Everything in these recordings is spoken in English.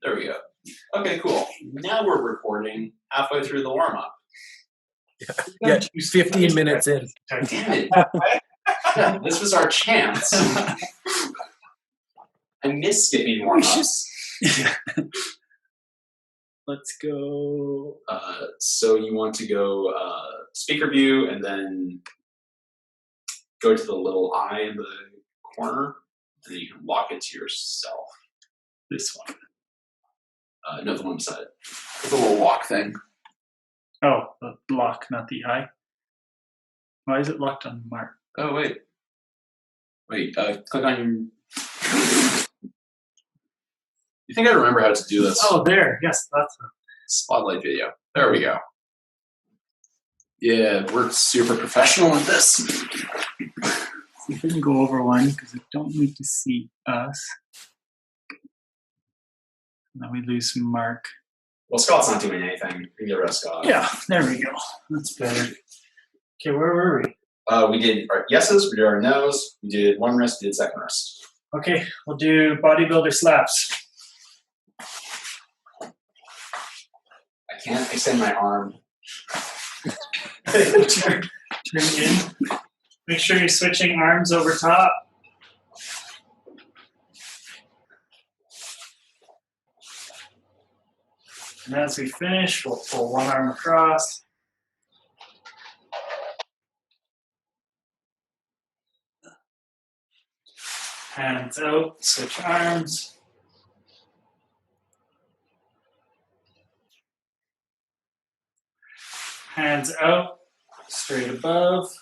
There we go. Okay, cool. Now we're recording halfway through the warm-up. Yeah, 15 minutes in. Damn it. Yeah, this was our chance. I miss skipping warm-ups. Let's go. So you want to go speaker view and then go to the little eye in the corner, and then you can lock it to yourself. This one. No, the one beside it. It's a little lock thing. Oh, the lock, not the eye. Why is it locked on Mark? Oh, wait. Wait, click on your... You think I remember how to do this? Oh, there. Yes, that's a Spotlight video. There we go. Yeah, we're super professional at this. See if we can go over one, because I don't need to see us. Now we lose Mark. Well, Scott's not doing anything. We can get rid of Scott. Yeah, there we go. That's better. Okay, where were we? We did our yeses, we did our nos, we did one wrist, we did second wrist. Okay, we'll do bodybuilder slaps. I can't extend my arm. turn in. Make sure you're switching arms over top. And as we finish, we'll pull one arm across. Hands out, switch arms. Hands out, straight above.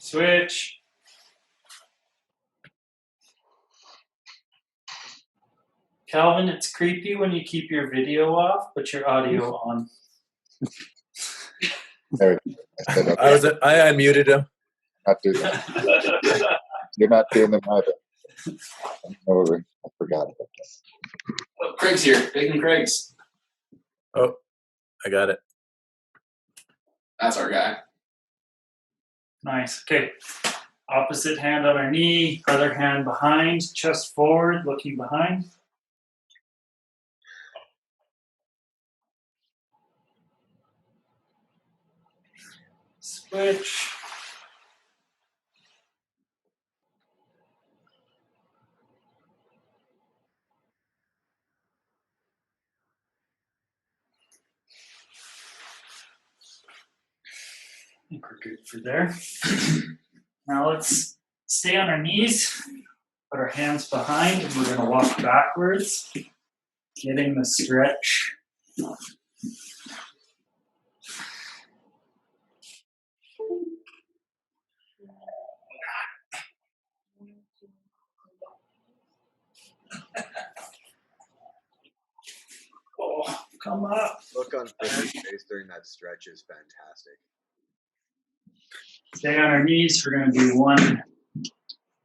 Switch. Calvin, it's creepy when you keep your video off, but your audio on. There we go. I said, okay, I unmuted him. not do that. You're not doing them either. I forgot about that. Oh, Craig's here. Bacon Craig's. Oh, I got it. That's our guy. Nice. Okay. Opposite hand on our knee, other hand behind, chest forward, looking behind. Switch. I think we're good for there. Now let's stay on our knees, put our hands behind, and we're going to walk backwards, getting the stretch. Oh, come up. Look on Finn's face during that stretch is fantastic. Stay on our knees. We're going to do one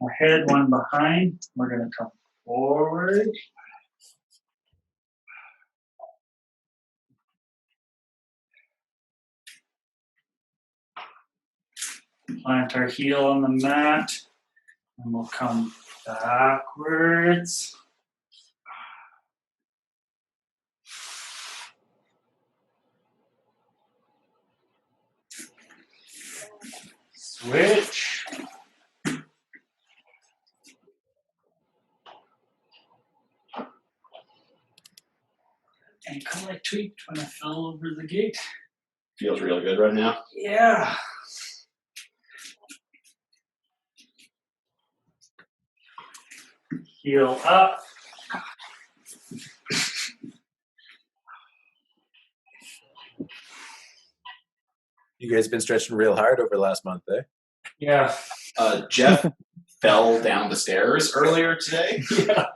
ahead, one behind. We're going to come forward. Plant our heel on the mat. And we'll come backwards. Switch. Ankle I tweaked when I fell over the gate. Feels real good right now. Yeah. Heel up. You guys been stretching real hard over the last month, eh? Yeah. Jeff fell down the stairs earlier today. Yeah.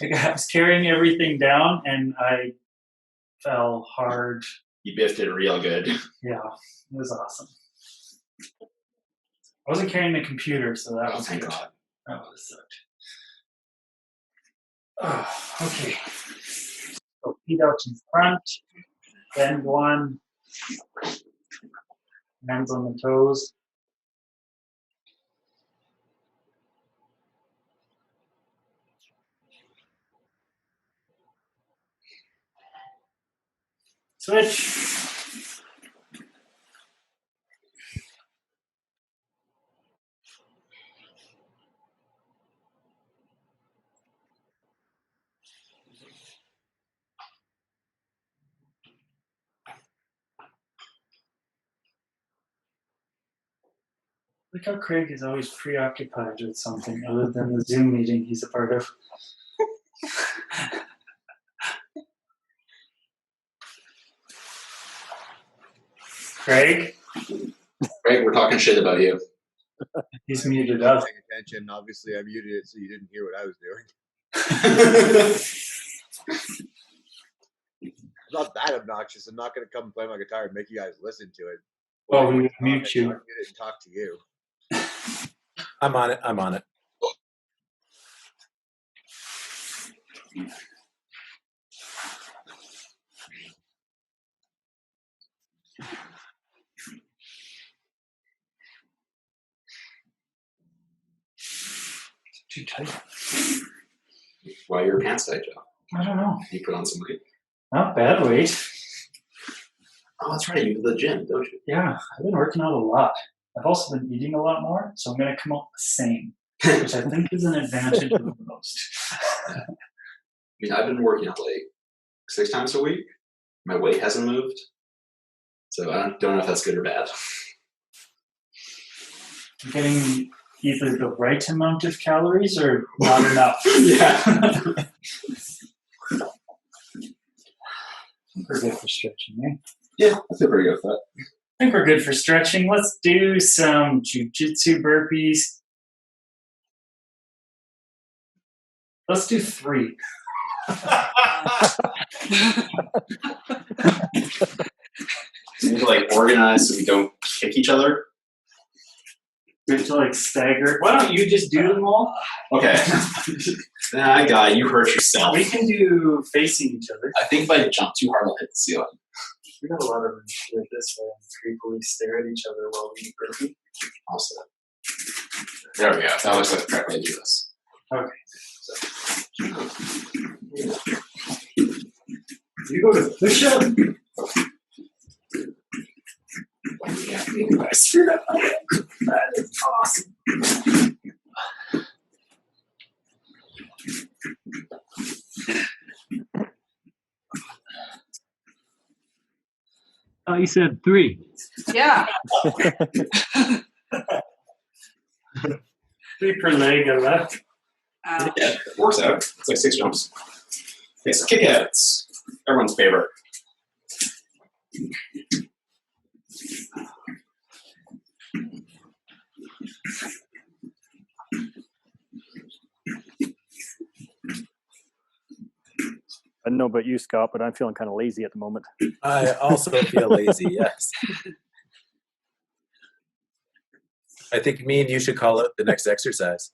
Like I was carrying everything down and I fell hard. You biffed it real good. Yeah, it was awesome. I wasn't carrying the computer, so that was thank good. God. That would have sucked. Oh, okay. So feet out in front, bend one, hands on the toes. Switch. Look how Craig is always preoccupied with something other than the Zoom meeting he's a part of. Craig? Right, we're talking shit about you. He's muted Not up. paying attention. Obviously, I muted it so you didn't hear what I was doing. It's not that obnoxious. I'm not going to come and play my guitar and make you guys listen to it. Well, we would Talk, mute you. I'll mute it and talk to you. I'm on it. I'm on it. Too tight. Why your pants tight, Joe? I don't know. You put on some weight. Not bad weight. Oh, that's right. You do the gym, don't you? Yeah, I've been working out a lot. I've also been eating a lot more, so I'm going to come out the same, which I think is an advantage of most. I mean, I've been working out like 6 times a week. My weight hasn't moved. So I don't know if that's good or bad. I'm getting either the right amount of calories or not enough. Yeah. We're good for stretching, eh? Yeah, I feel pretty good with that. I think we're good for stretching. Let's do some jujitsu burpees. Let's do 3. We need to like organize so we don't kick each other. We have to like stagger. Why don't you just do them all? Okay. Nah, guy, you hurt yourself. We can do facing each other. I think if I jump too hard, I'll hit the ceiling. We got a lot of room to do it this way and creepily stare at each other while we burpee. Also, there we go. That looks like the correct way to do this. Okay. So. You go to push up. I screwed up. That is awesome. Oh, you said 3. Yeah. 3 per leg, I left. Yeah, it works out. It's like 6 jumps. Okay, so kickouts. Everyone's favorite. I don't know about you, Scott, but I'm feeling kind of lazy at the moment. I also feel lazy, yes. I think me and you should call it the next exercise.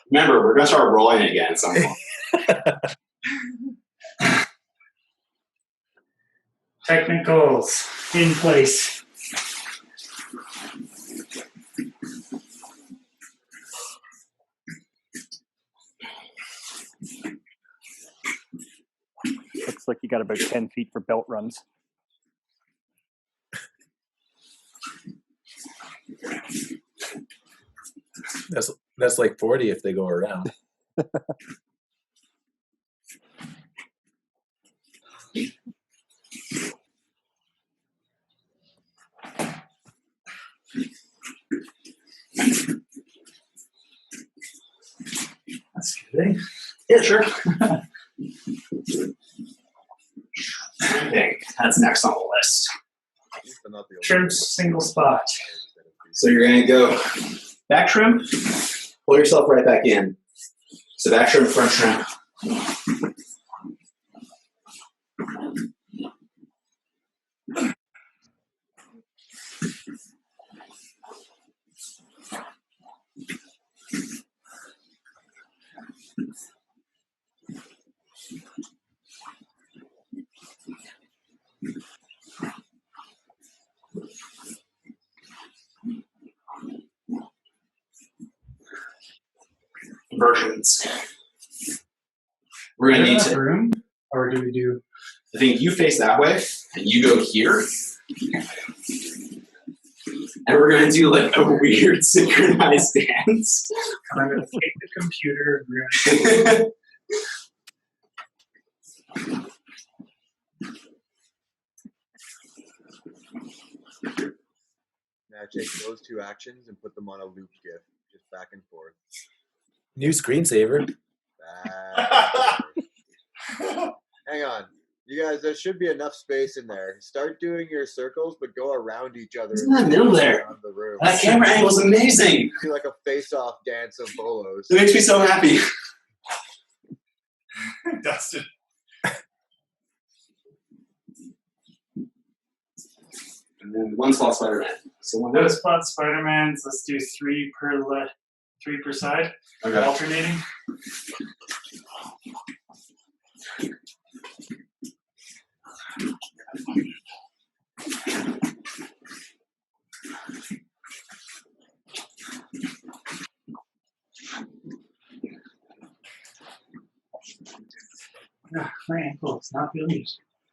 Remember, we're going to start rolling again at some point. Technicals in place. Looks like you got about 10 feet for belt runs. That's like 40 if they go around. That's good. Eh? Yeah, sure. Okay, that's next on the list. But not the only Shrimps, single spot. So you're going to go back shrimp, pull yourself right back in. So back shrimp, front shrimp. Versions. We're going to need to. Room, or do we do I think you face that way, and you go here. And we're going to do like a weird synchronized dance. I'm going to take the computer. We're gonna Now take those two actions and put them on a loop GIF, just back and forth. New screensaver. Back and forth. Hang on. You guys, there should be enough space in there. Start doing your circles, but go around each other. It's in the middle there. Around the room. That camera angle is amazing. Do like a face-off dance of bolos. It makes me so happy. Dustin. And then one slot Spider-Man. So one those spot Spider-Mans. Let's do three per side, Okay. alternating. My ankle is not feeling it.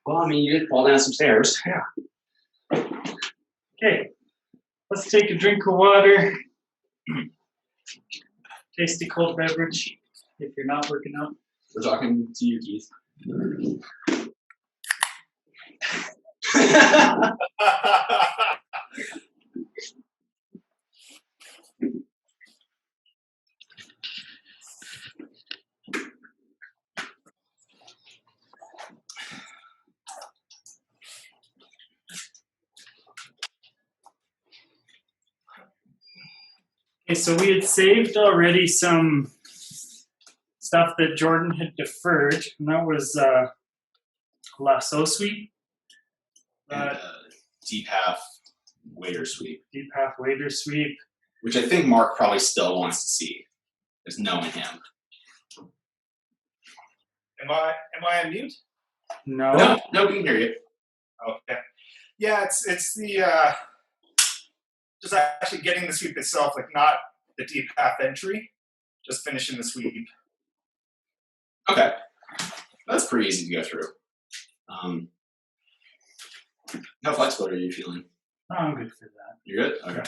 Well, I mean, you did fall down some stairs. Yeah. Okay. Let's take a drink of water. Tasty cold beverage if you're not working out. We're talking to you, Keith. Okay, so we had saved already some stuff that Jordan had deferred, and that was lasso sweep, And deep half waiter sweep, deep half waiter sweep. which I think Mark probably still wants to see. There's knowing him. Am I on mute? No. No, we can hear you. Okay. Yeah, it's the just actually getting the sweep itself, like not the deep half entry, just finishing the sweep. Okay. That's pretty easy to go through. How flexible are you feeling? Oh, I'm good for that. You're good? Okay.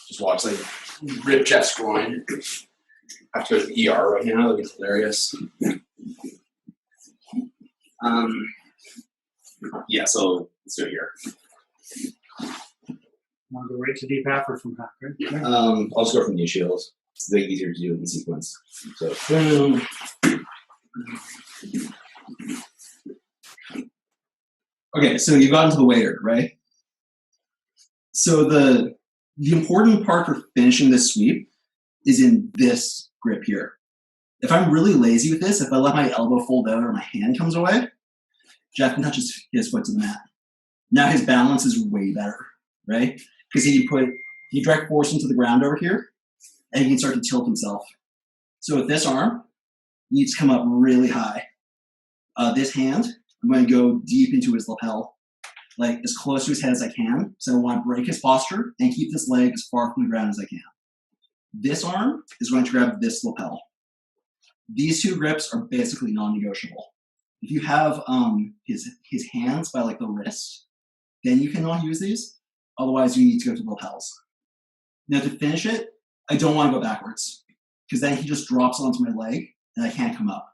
Just watch like rib chest groin. Have to go to the ER right now. That'd be hilarious. Yeah, so let's do it here. Want to go right to deep half or from half, right? I'll just go from knee shields. It's way easier to do in sequence. So boom. Okay, so you've gotten to the waiter, right? So the important part for finishing this sweep is in this grip here. If I'm really lazy with this, if I let my elbow fold out or my hand comes away, Jeff can touch his foot to the mat. Now his balance is way better, right? Because he direct force into the ground over here, and he can start to tilt himself. So with this arm, he needs to come up really high. This hand, I'm going to go deep into his lapel, like as close to his head as I can. So I want to break his posture and keep this leg as far from the ground as I can. This arm is going to grab this lapel. These two grips are basically non-negotiable. If you have his hands by like the wrist, then you cannot use these. Otherwise, you need to go to the lapels. Now to finish it, I don't want to go backwards because then he just drops onto my leg and I can't come up.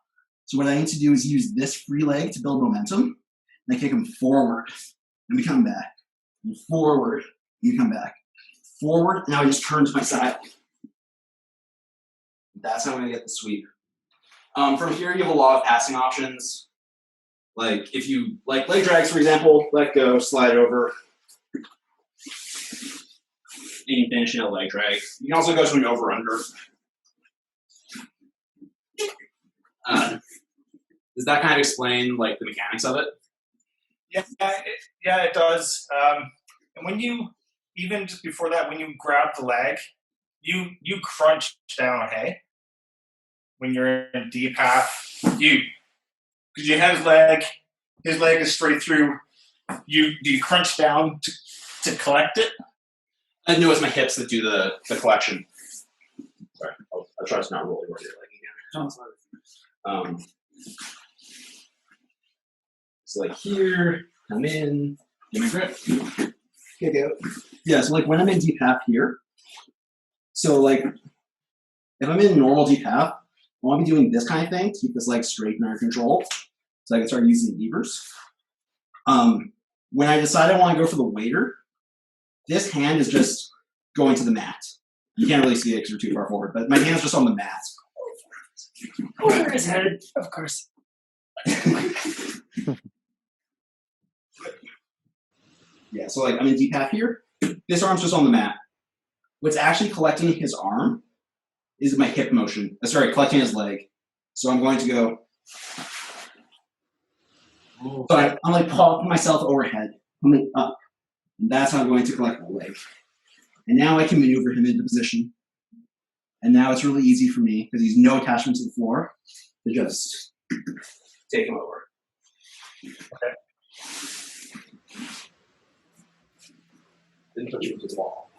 So what I need to do is use this free leg to build momentum, and I kick him forward, and we come back, and forward, and you come back, forward, and now I just turn to my side. That's how I'm gonna get the sweep. From here, you have a lot of passing options. Like if you like leg drags, for example, let go, slide over, and you can finish in a leg drag. You can also go to an over/under. Does that kind of explain like the mechanics of it? Yeah, it does. And when you, even just before that, when you grab the leg, you crunch down, hey? When you're in deep half, because you have his leg is straight through, do you crunch down to collect it? I know it's my hips that do the collection. Sorry, I'll try to not roll over your leg again. So like here, come in, get my grip, kick out. Yeah, so like when I'm in deep half here, so like if I'm in normal deep half, I want to be doing this kind of thing to keep this leg straight and under control, so I can start using levers. When I decide I want to go for the waiter, this hand is just going to the mat. You can't really see it because you're too far forward, but my hand's just on the mat. Over his head, of course. Yeah, so like I'm in deep half here. This arm's just on the mat. What's actually collecting his arm is my hip motion. Sorry, collecting his leg. So I'm going to go. So I'm like popping myself overhead, coming up. And that's how I'm going to collect my leg. And now I can maneuver him into position. And now it's really easy for me, because he's no attachment to the floor, to just take him over. Okay. Didn't touch him with the wall.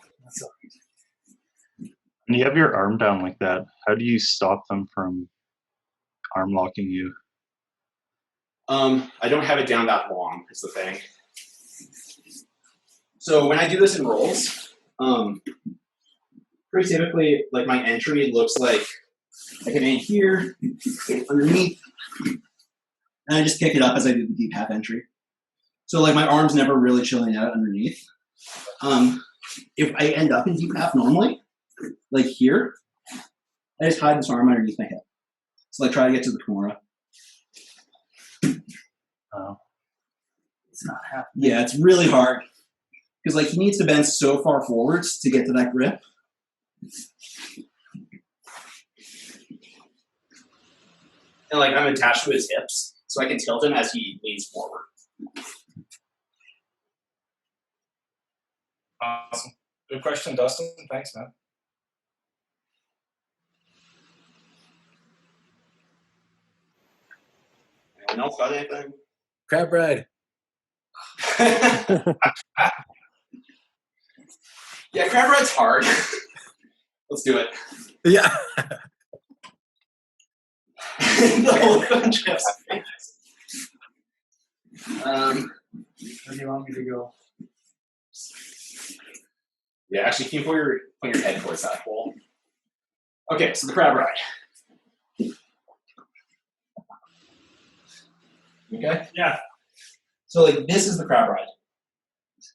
When you have your arm down like that, how do you stop them from arm locking you? I don't have it down that long, is the thing. So when I do this in rolls, pretty typically, like my entry looks like I come in here, underneath, and I just pick it up as I do the deep half entry. So like my arm's never really chilling out underneath. If I end up in deep half normally, like here, I just hide this arm underneath my hip. So like try to get to the Kimura. Oh. It's not happening. Yeah, it's really hard. Because like he needs to bend so far forwards to get to that grip. And like I'm attached to his hips, so I can tilt him as he leans forward. Awesome. Good question, Dustin. Thanks, man. Anyone else got anything? Crab ride. Yeah, crab ride's hard. Let's do it. Yeah. The look on Jeff's face. Where do you want me to go? Yeah, actually, can you put your head towards that pole? Okay, so the crab ride. Okay? Yeah. So, like, this is the crab ride.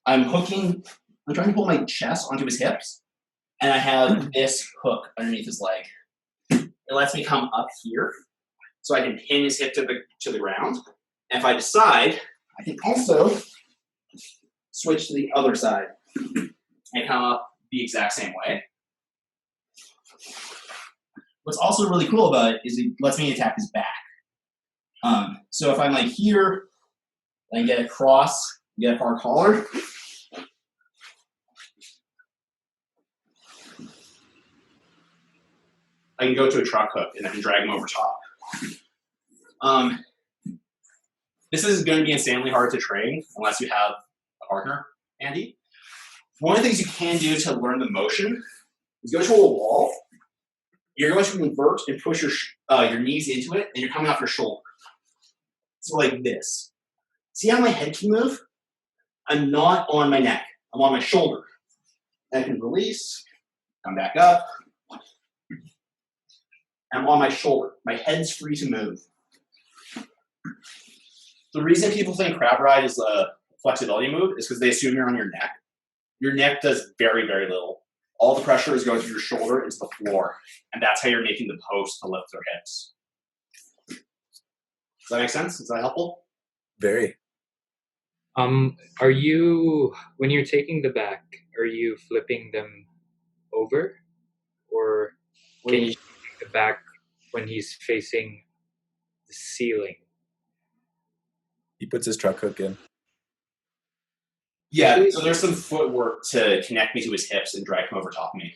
I'm trying to pull my chest onto his hips, and I have this hook underneath his leg. It lets me come up here, so I can pin his hip to the ground. And if I decide, I can also switch to the other side and come up the exact same way. What's also really cool about it is it lets me attack his back. So if I'm like here, and get across, get a far collar. I can go to a truck hook and I can drag him over top. This is going to be insanely hard to train unless you have a partner, Andy. One of the things you can do to learn the motion is go to a wall. You're going to invert and push your knees into it, and you're coming off your shoulder. So like this. See how my head can move? I'm not on my neck. I'm on my shoulder. I can release, come back up. I'm on my shoulder. My head's free to move. The reason people think crab ride is a flexibility move is because they assume you're on your neck. Your neck does very, very little. All the pressure is going through your shoulder into the floor, and that's how you're making the post to lift their hips. Does that make sense? Is that helpful? Very. Are you, when you're taking the back, are you flipping them over, or can you take the back when he's facing the ceiling? He puts his truck hook in. Yeah, so there's some footwork to connect me to his hips and drag him over top of me.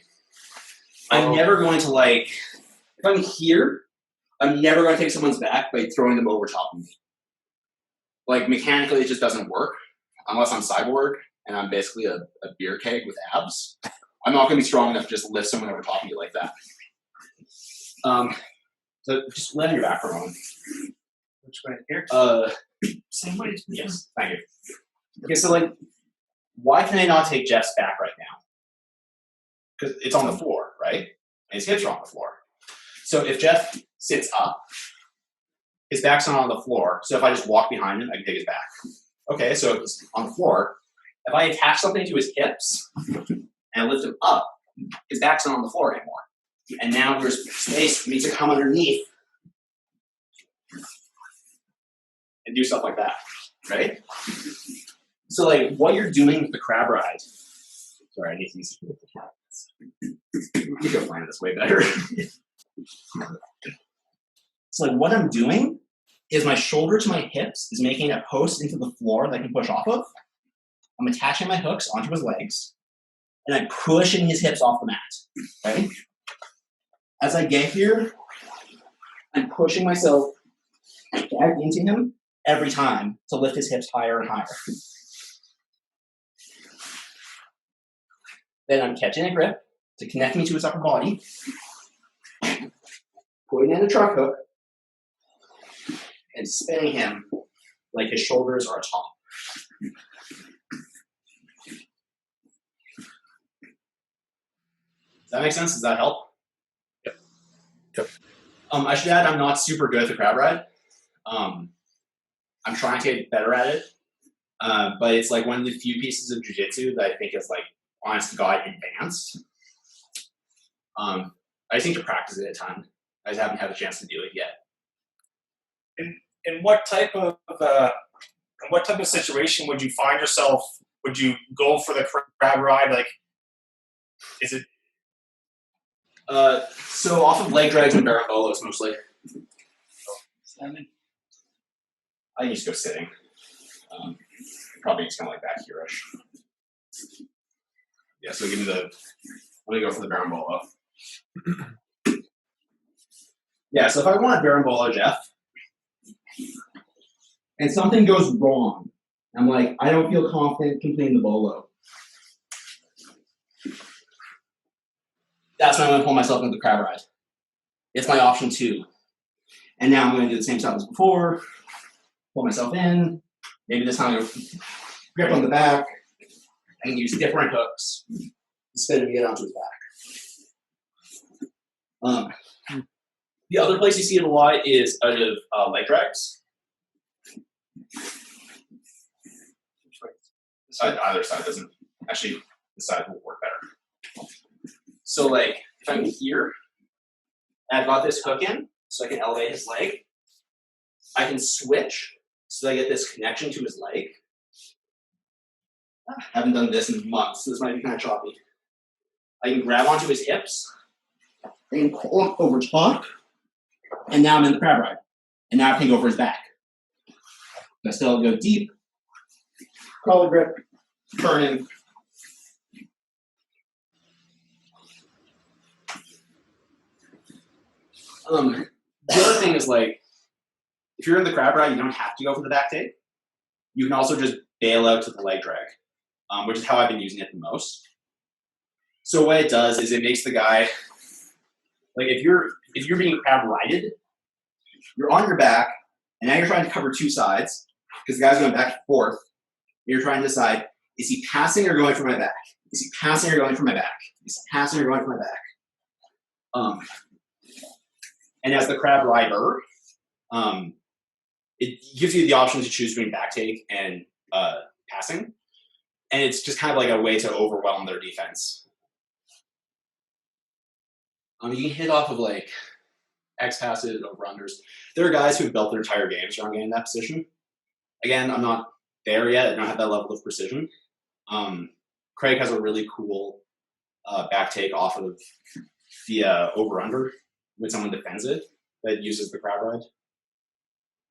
I'm never going to if I'm here, I'm never going to take someone's back by throwing them over top of me. Like, mechanically, it just doesn't work unless I'm cyborg and I'm basically a beer keg with abs. I'm not going to be strong enough to just lift someone over top of me like that. So just lay on your back for a moment. Which way? Here? Same way. Yes, thank you. Okay, so like, why can I not take Jeff's back right now? Because it's on the floor, right? And his hips are on the floor. So if Jeff sits up, his back's not on the floor. So if I just walk behind him, I can take his back. Okay, so if he's on the floor, if I attach something to his hips and lift him up, his back's not on the floor anymore. And now there's space for me to come underneath and do stuff like that, right? So like what you're doing with the crab ride, sorry, I need to use you can plan this way better. So like what I'm doing is my shoulder to my hips is making a post into the floor that I can push off of. I'm attaching my hooks onto his legs, and I'm pushing his hips off the mat, right? As I get here, I'm pushing myself back into him every time to lift his hips higher and higher. Then I'm catching a grip to connect me to his upper body, putting in a truck hook, and spinning him like his shoulders are atop. Does that make sense? Does that help? Yep. I should add, I'm not super good at the crab ride. I'm trying to get better at it, but it's like one of the few pieces of jiu-jitsu that I think is like, honest to God, advanced. I just need to practice it a ton. I just haven't had a chance to do it yet. In what type of situation would you find yourself? Would you go for the crab ride? Like, is it? So off of leg drags and barambolos mostly. Simon. I can just go sitting. Probably just kind of like back here-ish. Yeah, so give me let me go for the barambolo. Yeah, so if I want a barambolo, Jeff, and something goes wrong, I'm like, I don't feel confident completing the bolo. That's when I'm going to pull myself into the crab ride. It's my option 2. And now I'm going to do the same stuff as before. Pull myself in. Maybe this time I grip on the back. I can use different hooks to spin and get onto his back. The other place you see it a lot is out of leg drags. Either side doesn't. Actually, this side will work better. So like, if I'm here, and I've got this hook in, so I can elevate his leg, I can switch so that I get this connection to his leg. I haven't done this in months, so this might be kind of choppy. I can grab onto his hips, I can pull him over top, and now I'm in the crab ride. And now I can go over his back. I still go deep, collar grip, turn him. The other thing is like, if you're in the crab ride, you don't have to go for the back take. You can also just bail out to the leg drag, which is how I've been using it the most. So what it does is it makes the guy, like if you're being crab rided, you're on your back, and now you're trying to cover 2 sides, because the guy's going back and forth. You're trying to decide, is he passing or going for my back? Is he passing or going for my back? Is he passing or going for my back? And as the crab rider, it gives you the option to choose between back take and passing. And it's just kind of like a way to overwhelm their defense. You can hit off of like X passes, over-unders. There are guys who have built their entire games around getting that position. Again, I'm not there yet. I don't have that level of precision. Craig has a really cool back take off of the over-under when someone defends it that uses the crab ride.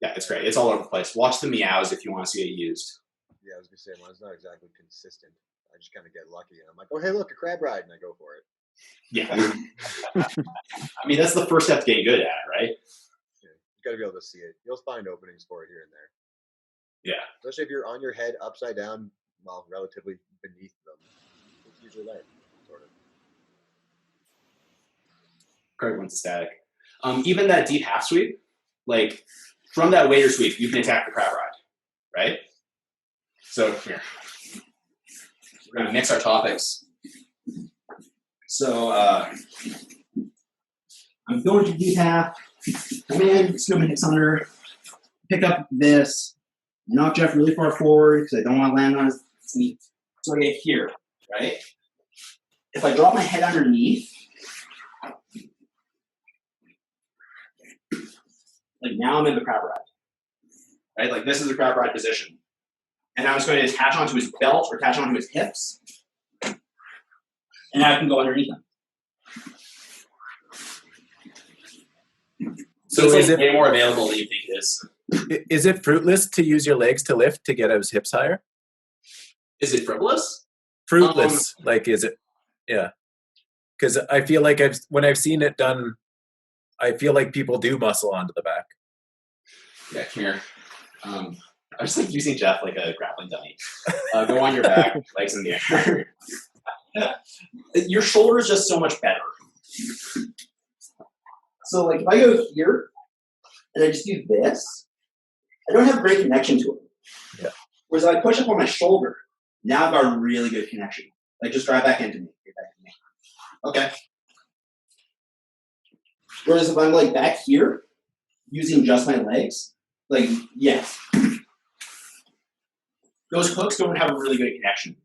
Yeah, it's great. It's all over the place. Watch the meows if you want to see it used. Yeah, I was gonna say mine's not exactly consistent. I just kind of get lucky, and I'm like, oh hey, look, a crab ride, and I go for it. Yeah, I mean that's the first step to getting good at it, right? Yeah, you got to be able to see it. You'll find openings for it here and there. Yeah, especially if you're on your head upside down, well, relatively beneath them. It's usually there, sort of. Craig wants a static. Even that deep half sweep, like from that waiter sweep, you can attack the crab ride. So here, we're gonna mix our topics. So I'm going to decaf. Come in, scoop my hips under, pick up this, knock Jeff really far forward because I don't want to land on his feet. So I get here, right? If I drop my head underneath, like now I'm in the crab ride, right? Like this is the crab ride position. And I was going to attach onto his belt or attach onto his hips, and I can go underneath him. So it's like way more available than you think it is. Is it fruitless to use your legs to lift to get his hips higher? Is it frivolous? Fruitless, like is it? Yeah, because I feel like when I've seen it done, I feel like people do muscle onto the back. Yeah, come here. I was like using Jeff like a grappling dummy. Go on your back, legs in the air. Your shoulder is just so much better. So like if I go here and I just do this, I don't have great connection to it. Yeah. Whereas if I push up on my shoulder, now I've got a really good connection. Like just drive back into me. Get back into me. Okay. Whereas if I'm like back here, using just my legs, like yes. Those hooks don't have a really good connection.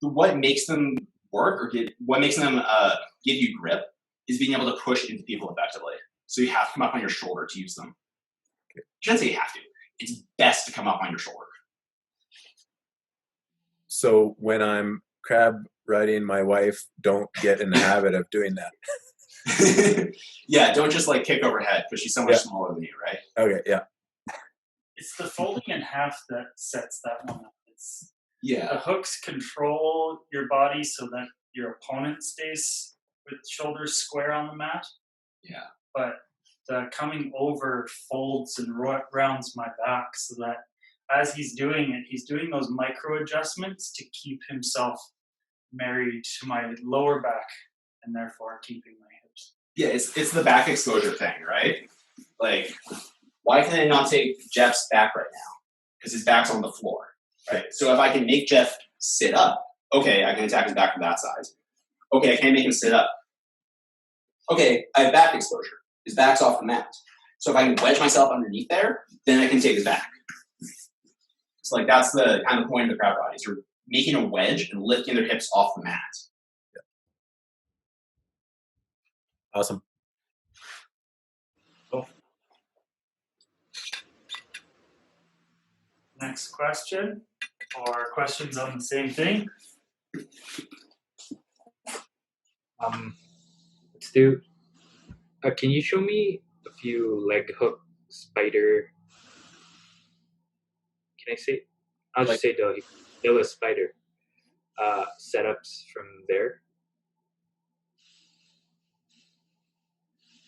What makes them work or what makes them give you grip is being able to push into people effectively. So you have to come up on your shoulder to use them. You shouldn't say you have to. It's best to come up on your shoulder. So when I'm crab riding my wife, don't get in the habit of doing that. Yeah, don't just like kick overhead because she's so much smaller than you, right? Okay, yeah. It's the folding in half that sets that one up. Yeah. The hooks control your body so that your opponent stays with shoulders square on the mat. Yeah. But the coming over folds and rounds my back so that as he's doing it, he's doing those micro adjustments to keep himself married to my lower back and therefore keeping my hips. Yeah, it's the back exposure thing, right? Like, why can I not take Jeff's back right now? Because his back's on the floor, right? So if I can make Jeff sit up, okay, I can attack his back from that side. Okay, I can't make him sit up. Okay, I have back exposure. His back's off the mat. So if I can wedge myself underneath there, then I can take his back. So like that's the kind of point of the crab ride is you're making a wedge and lifting their hips off the mat. Yeah. Awesome. Cool. Next question, or questions on the same thing? Let's do. Can you show me a few leg hook spider? Can I say? I'll just say Dilla spider setups from there.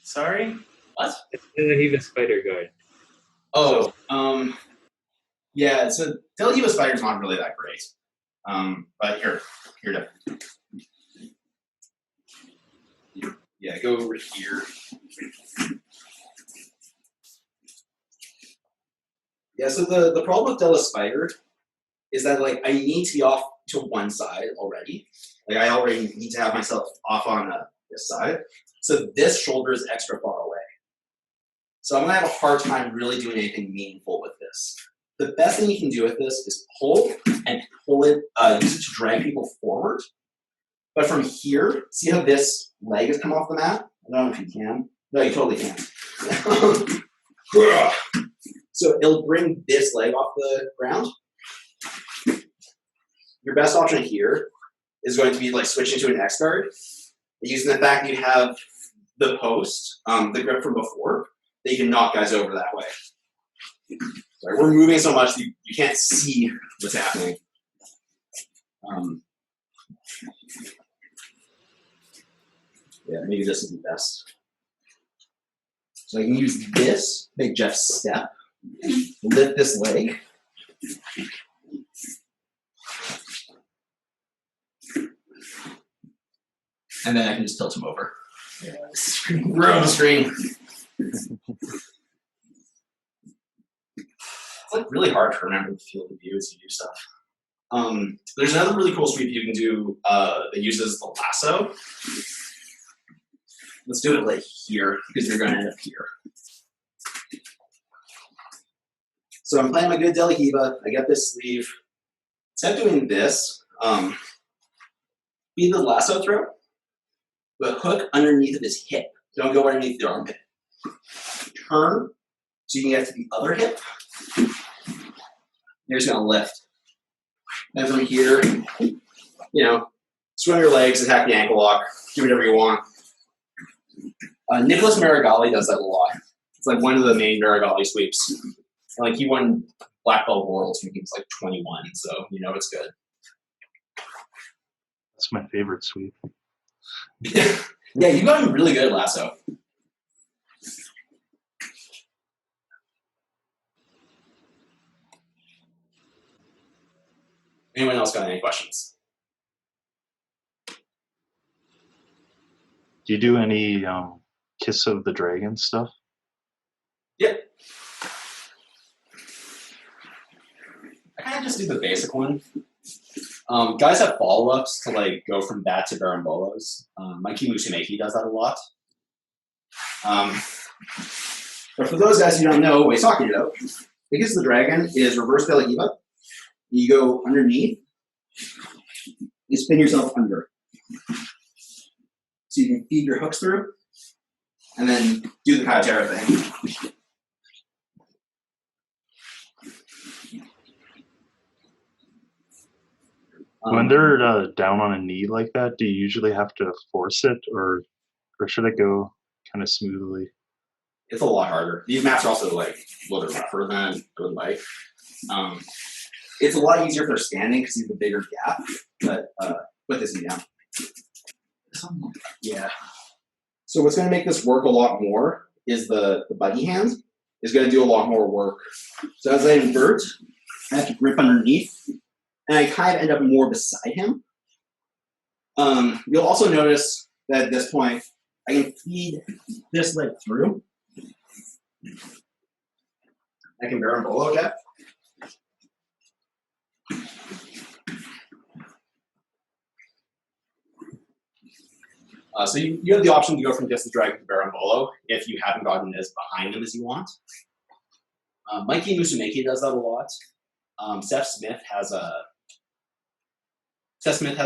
Sorry? What? Dilla spider guard. Oh, yeah. So Del Eva Spider's not really that great. But here to. Yeah, go over here. Yeah, so the problem with Della Spider is that like I need to be off to one side already. Like I already need to have myself off on this side. So this shoulder is extra far away. So I'm gonna have a hard time really doing anything meaningful with this. The best thing you can do with this is pull it, use it to drag people forward. But from here, see how this leg has come off the mat? I don't know if you can. No, you totally can. So it'll bring this leg off the ground. Your best option here is going to be like switching to an X guard, using the fact that you have the post, the grip from before, that you can knock guys over that way. Sorry, we're moving so much that you can't see what's happening. Yeah, maybe this is the best. So I can use this, make Jeff step, lift this leg. And then I can just tilt him over. Yeah. We're on the screen. It's like really hard to remember the field of view as you do stuff. There's another really cool sweep you can do that uses the lasso. Let's do it like here because you're going to end up here. So I'm playing my good De La Hiva. I get this sleeve. Instead of doing this, be the lasso throw, but hook underneath of his hip. Don't go underneath the armpit. Turn so you can get to the other hip. You're just going to lift. And from here, swim your legs, attack the ankle lock, do whatever you want. Nicholas Marigali does that a lot. It's like one of the main Marigali sweeps. Like he won black belt worlds when he was like 21, so it's good. That's my favorite sweep. Yeah, you got him really good at lasso. Anyone else got any questions? Do you do any Kiss of the Dragon stuff? Yep. I kind of just do the basic one. Guys have follow-ups to like go from that to Barambolos. Mikey Musumeki does that a lot. But for those guys who don't know what he's talking about, because the dragon is reverse De La Hiva. You go underneath, you spin yourself under. So you can feed your hooks through, and then do the Kayatera thing. When they're down on a knee like that, do you usually have to force it, or should it go kind of smoothly? It's a lot harder. These mats are also like a little bit rougher than I would like. It's a lot easier if they're standing because you have a bigger gap. But put this knee down. Yeah. So what's going to make this work a lot more is the buggy hand is going to do a lot more work. So as I invert, I have to grip underneath, and I kind of end up more beside him. You'll also notice that at this point, I can feed this leg through. I can Barambolo jab. So you have the option to go from Disc Dragon to Barambolo if you haven't gotten as behind him as you want. Mikey Musumeki does that a lot. Seth Smith has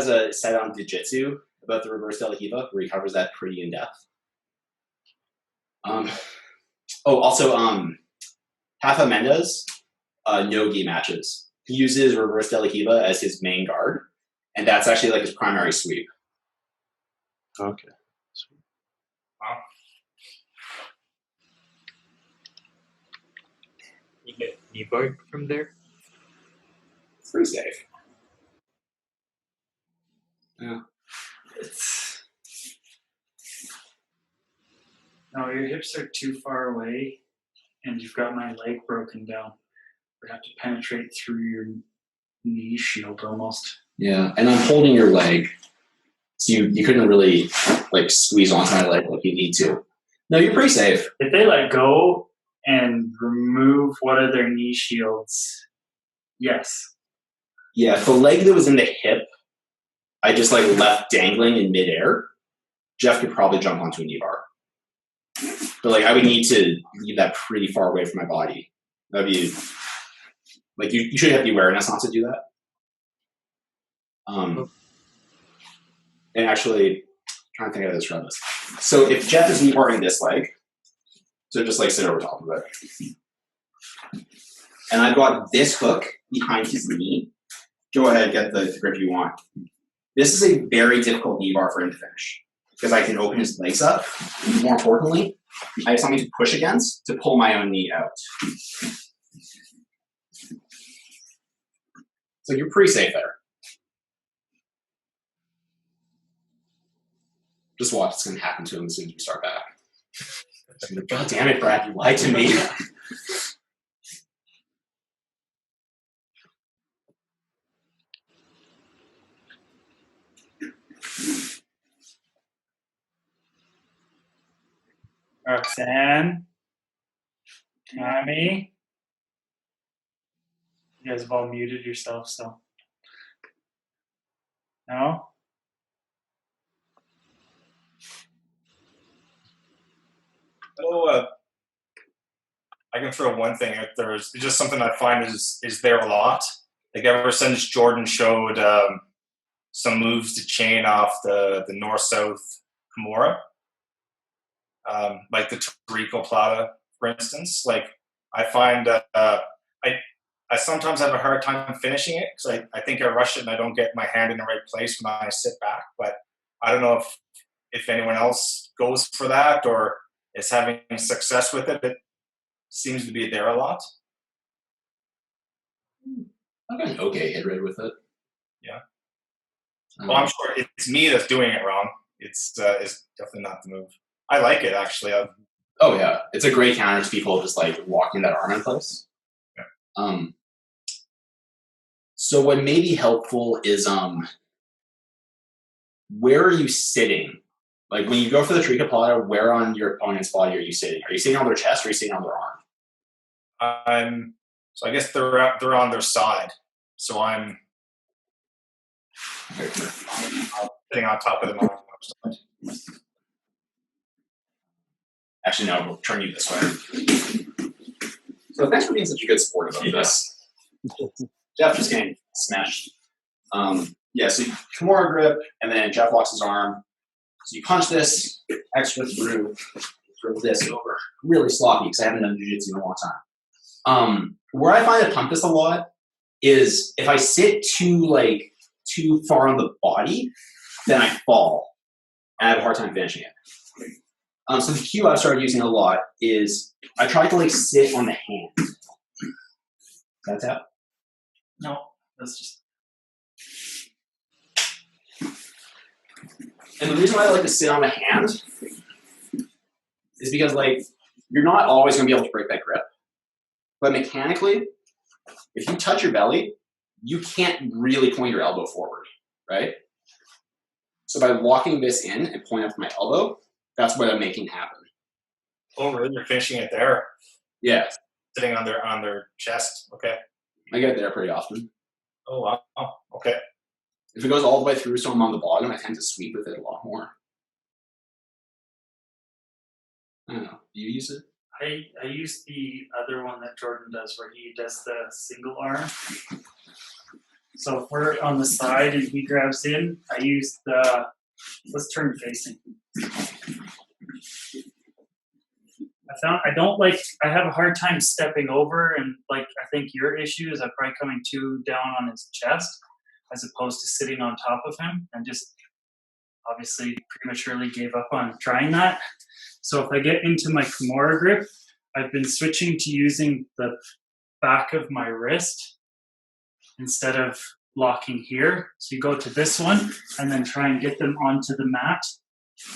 a set on Jiu-Jitsu about the reverse De La Hiva where he covers that pretty in depth. Also, Rafa Mendes, no-gi matches. He uses reverse De La Hiva as his main guard, and that's actually like his primary sweep. Okay. Wow. You get knee guard from there? It's pretty safe. Yeah. No, your hips are too far away, and you've got my leg broken down. We have to penetrate through your knee shield almost. Yeah, and I'm holding your leg, so you couldn't really like squeeze onto my leg like you need to. No, you're pretty safe. If they let go and remove one of their knee shields, yes. Yeah, if the leg that was in the hip, I just like left dangling in midair, Jeff could probably jump onto a knee bar. But like I would need to leave that pretty far away from my body. That'd be like you should have the awareness not to do that. And actually, I'm trying to think how to describe this. So if Jeff is knee barring this leg, so just like sit over top of it. And I've got this hook behind his knee. Go ahead, get the grip you want. This is a very difficult knee bar for him to finish because I can open his legs up. More importantly, I have something to push against to pull my own knee out. So you're pretty safe there. Just watch what's going to happen to him as soon as we start back. God damn it, Brad, you lied to me. Roxanne, Tammy, you guys have all muted yourself, so No? Oh, I can throw one thing out there. It's just something I find is there a lot. Like ever since Jordan showed some moves to chain off the north-south Kimura, like the Tarico Plata, for instance. Like I find I sometimes have a hard time finishing it because I think I rush it and I don't get my hand in the right place when I sit back. But I don't know if anyone else goes for that or is having success with it. It seems to be there a lot. I've got an okay hit rate with it. Yeah. Well, I'm sure it's me that's doing it wrong. It's definitely not the move. I like it actually. Oh yeah, it's a great counter to people just like walking that arm in place. Yeah. So what may be helpful is where are you sitting? Like when you go for the tricoplata, where on your opponent's body are you sitting? Are you sitting on their chest or are you sitting on their arm? So I guess they're on their side. So I'm sitting on top of them on the side. Actually, no, we'll turn you this way. So thanks for being such a good sport about this. Jeff just getting smashed. Yeah, so you Kimura grip, and then Jeff locks his arm. So you punch this, extra through this over. Really sloppy because I haven't done jiu-jitsu in a long time. Where I find I pump this a lot is if I sit too far on the body, then I fall. And I have a hard time finishing it. So the cue I've started using a lot is I try to sit on the hand. That's out. No, that's just. And the reason why I like to sit on the hand is because you're not always going to be able to break that grip. But mechanically, if you touch your belly, you can't really point your elbow forward, right? So by locking this in and pointing up my elbow, that's what I'm making happen. Oh, really? You're finishing it there? Yeah. Sitting on their chest. Okay. I get there pretty often. Oh, wow. Okay. If it goes all the way through, so I'm on the bottom, I tend to sweep with it a lot more. I don't know. Do you use it? I use the other one that Jordan does where he does the single arm. So if we're on the side and he grabs in, I use let's turn facing. I have a hard time stepping over, and I think your issue is I'm probably coming too down on his chest as opposed to sitting on top of him, and just obviously prematurely gave up on trying that. So if I get into my Kimura grip, I've been switching to using the back of my wrist instead of locking here. So you go to this one and then try and get them onto the mat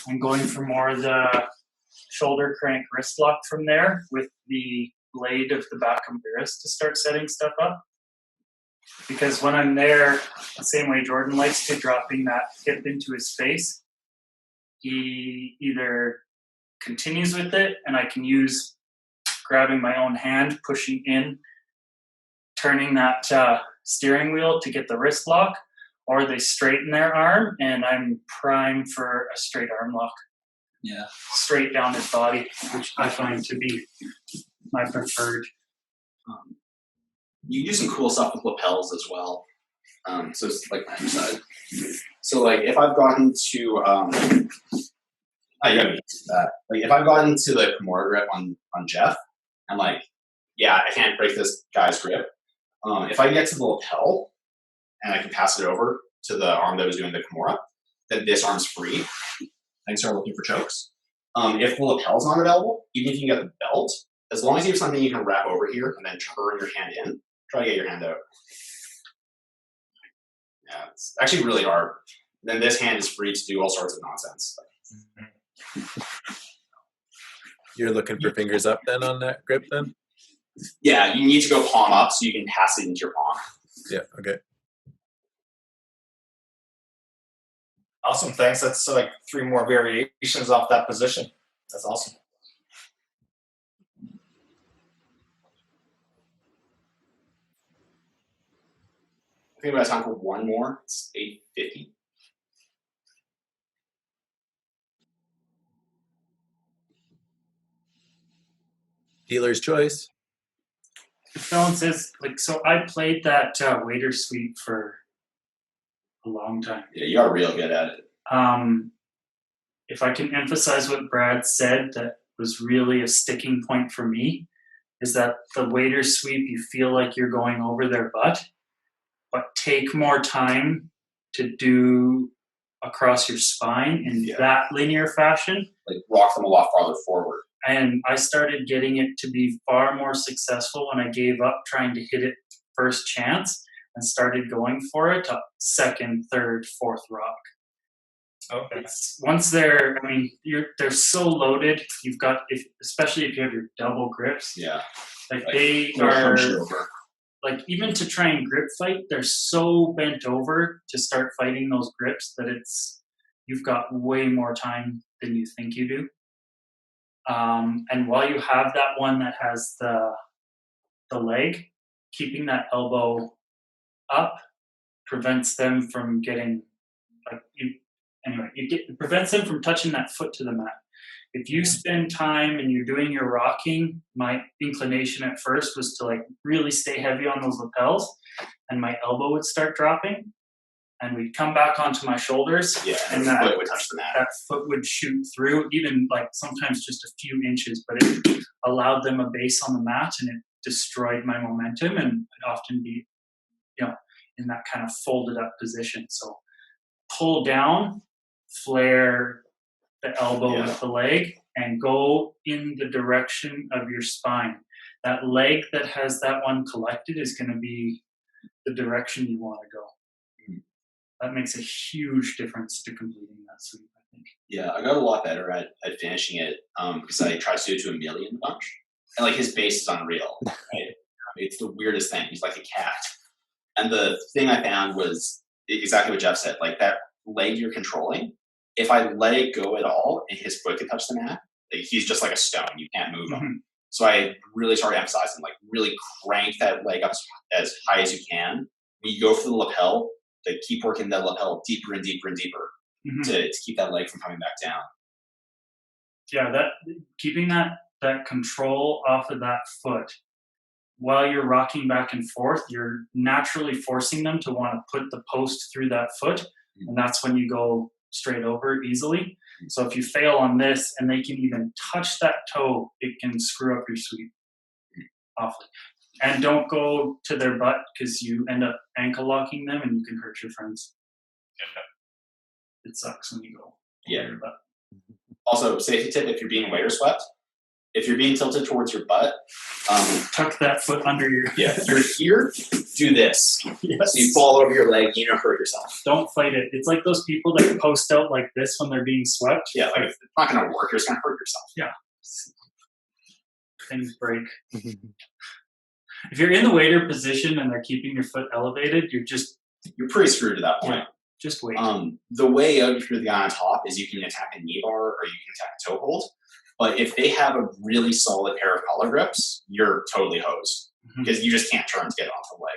and going for more of the shoulder crank wrist lock from there with the blade of the back of my wrist to start setting stuff up. Because when I'm there, the same way Jordan likes to, dropping that hip into his face, he either continues with it and I can use grabbing my own hand, pushing in, turning that steering wheel to get the wrist lock, or they straighten their arm and I'm primed for a straight arm lock. Yeah. Straight down his body, which I find to be my preferred. You can do some cool stuff with lapels as well. So it's like my side. So if I've gotten to if I've gotten to the Kimura grip on Jeff, I'm I can't break this guy's grip. If I get to the lapel and I can pass it over to the arm that was doing the Kimura, then this arm's free. I can start looking for chokes. If the lapel's not available, even if you can get the belt, as long as you have something you can wrap over here and then turn your hand in, try to get your hand out. Yeah, it's actually really hard. Then this hand is free to do all sorts of nonsense. You're looking for fingers up then on that grip then? Yeah, you need to go palm up so you can pass it into your palm. Yeah, okay. Awesome, thanks. That's 3 more variations off that position. That's awesome. I think we have time for one more. It's 8:50. Dealer's choice. The balance is like, so I played that waiter sweep for a long time. Yeah, you are real good at it. If I can emphasize what Brad said, that was really a sticking point for me, is that the waiter sweep, you feel like you're going over their butt, but take more time to do across your spine in that linear fashion. Like rock them a lot farther forward. And I started getting it to be far more successful when I gave up trying to hit it first chance and started going for it to second, third, fourth rock. Okay. Once they're, I mean, they're so loaded. You've got, especially if you have your double grips. Yeah. Like they are, like even to try and grip fight, they're so bent over to start fighting those grips that you've got way more time than you think you do. And while you have that one that has the leg, keeping that elbow up prevents them from getting it prevents them from touching that foot to the mat. If you spend time and you're doing your rocking, my inclination at first was to like really stay heavy on those lapels, and my elbow would start dropping, and we'd come back onto my shoulders, and that foot would touch the mat. That foot would shoot through, even like sometimes just a few inches, but it allowed them a base on the mat, and it destroyed my momentum, and I'd often be, in that kind of folded up position. So pull down, flare the elbow with the leg, and go in the direction of your spine. That leg that has that one collected is going to be the direction you want to go. That makes a huge difference to completing that sweep, I think. Yeah, I got a lot better at finishing it because I tried to do it to Emilion a bunch. And like his base is unreal. Right? It's the weirdest thing. He's like a cat. And the thing I found was exactly what Jeff said. Like that leg you're controlling, if I let it go at all and his foot could touch the mat, like he's just like a stone. You can't move him. So I really started emphasizing, like really crank that leg up as high as you can. When you go for the lapel, like keep working that lapel deeper and deeper and deeper to keep that leg from coming back down. Yeah, keeping that control off of that foot while you're rocking back and forth, you're naturally forcing them to want to put the post through that foot, and that's when you go straight over easily. So if you fail on this and they can even touch that toe, it can screw up your sweep awfully. And don't go to their butt because you end up ankle locking them and you can hurt your friends. It sucks when you go to your butt. Also, safety tip, if you're being waiter swept, if you're being tilted towards your butt, tuck that foot under your... Yeah, you're here, do this. Yes. So you fall over your leg, you don't hurt yourself. Don't fight it. It's like those people that post out like this when they're being swept. Yeah, like it's not going to work. You're just going to hurt yourself. Yeah. Things break. If you're in the waiter position and they're keeping your foot elevated, you're pretty screwed at that point. Yeah, just wait. The way out if you're the guy on top is you can attack a knee bar or you can attack a toe hold. But if they have a really solid pair of collar grips, you're totally hosed because you just can't turn to get off the leg.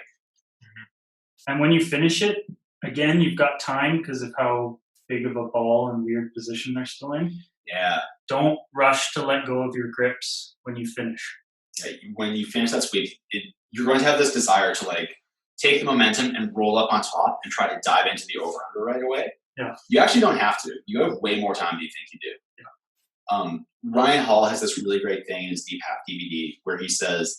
And when you finish it, again, you've got time because of how big of a ball and weird position they're still in. Yeah. Don't rush to let go of your grips when you finish. Yeah, when you finish that sweep, you're going to have this desire to like take the momentum and roll up on top and try to dive into the over-under right away. Yeah. You actually don't have to. You have way more time than you think you do. Yeah. Ryan Hall has this really great thing in his Deep Half DVD where he says,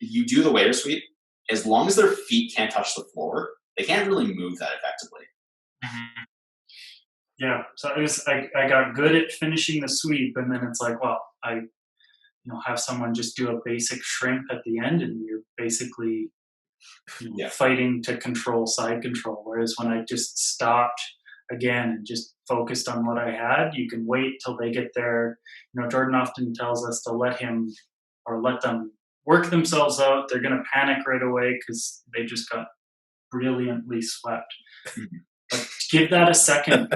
you do the waiter sweep, as long as their feet can't touch the floor, they can't really move that effectively. Yeah, so I got good at finishing the sweep, and then it's like, well, I have someone just do a basic shrimp at the end, and you're basically fighting to control side control. Whereas when I just stopped again and just focused on what I had, you can wait till they get there. Jordan often tells us to let them work themselves out. They're going to panic right away because they just got brilliantly swept. But give that a second.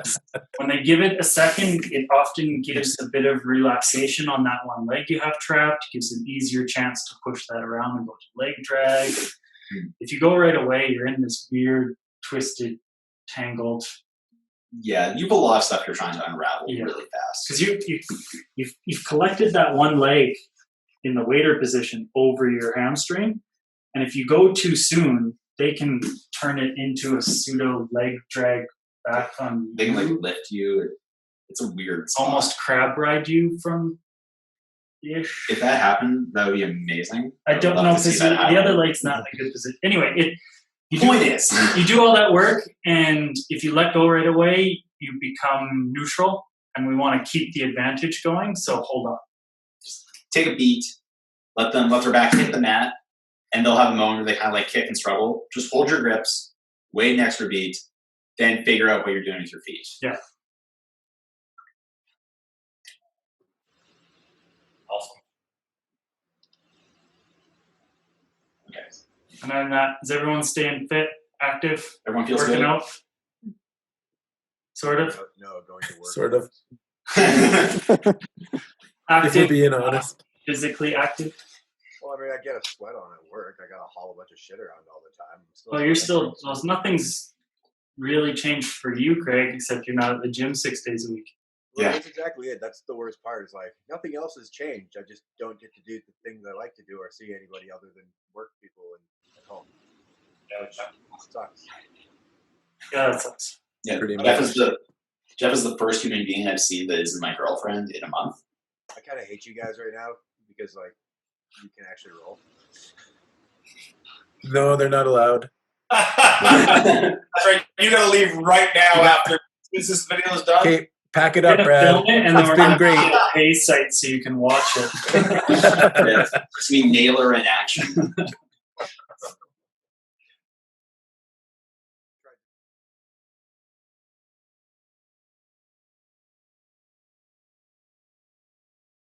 When they give it a second, it often gives a bit of relaxation on that one leg you have trapped, gives an easier chance to push that around and go to leg drag. If you go right away, you're in this weird, twisted, tangled. Yeah, you have a lot of stuff you're trying to unravel really fast. Because you've collected that one leg in the waiter position over your hamstring. And if you go too soon, they can turn it into a pseudo leg drag back on They can you. like lift you. It's a weird spot. Almost crab ride you from ish. If that happened, that would be amazing. I don't would know love to because see that the happen. other leg's not in a good position. Anyway, Point is, you do all that work, and if you let go right away, you become neutral, and we want to keep the advantage going. So hold on. take a beat, let their back hit the mat, and they'll have a moment where they kind of like kick and struggle. Just hold your grips, wait an extra beat, then figure out what you're doing with your feet. Yeah. Awesome. Okay. And then is everyone staying fit, active, Everyone feels working good. out? Sort of. No, going to work. Sort of. If we're Active, being honest. physically active. Well, I mean, I get a sweat on at work. I got to haul a bunch of shit around all the time. Well, you're still. Well, nothing's really changed for you, Craig, except you're not at the gym 6 days a week. Well, Yeah. that's exactly it. That's the worst part. Is like nothing else has changed. I just don't get to do the things I like to do or see anybody other than work people and at home. Which sucks. Yeah, that sucks. Yeah, Pretty Jeff much. is the first human being I've seen that isn't my girlfriend in a month. I kind of hate you guys right now because like you can actually roll. No, they're not allowed. That's right. You gotta leave right now after this video is done. Okay, pack it We're up, gonna Brad. film it, and then It's we're been gonna great. put it on a site so you can watch it. Yeah. Just me nail her in action.